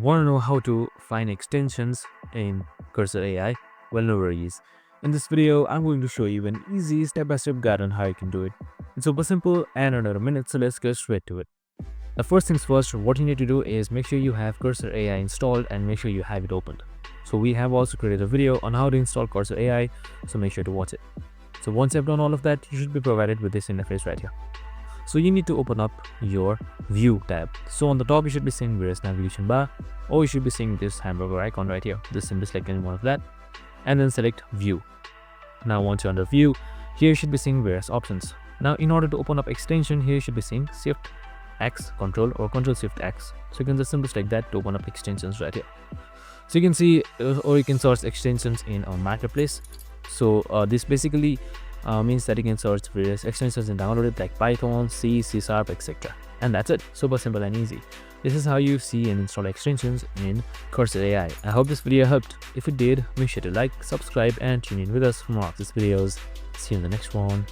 Want to know how to find extensions in Cursor AI? Well, no worries. In this video, I'm going to show you an easy step-by-step guide on how you can do it. It's super simple and under a minute, so let's get straight to it. The first things first, what you need to do is make sure you have Cursor AI installed and make sure you have it opened. So we have also created a video on how to install Cursor AI, so make sure to watch it. So once you've done all of that, you should be provided with this interface right here. So you need to open up your View tab. So on the top, you should be seeing various navigation bar, or you should be seeing this hamburger icon right here. Just simply select any one of that and then select View. Now once you're under View, here you should be seeing various options. Now in order to open up extension, here you should be seeing Shift X Control or Control Shift X. So you can just simply select that to open up extensions right here. So you can see or you can search extensions in our marketplace. So this basically means that you can search various extensions and download it like Python, C, C#, etc. And that's it. Super simple and easy. This is how you see and install extensions in Cursor AI. I hope this video helped. If it did, make sure to like, subscribe and tune in with us for more of these videos. See you in the next one.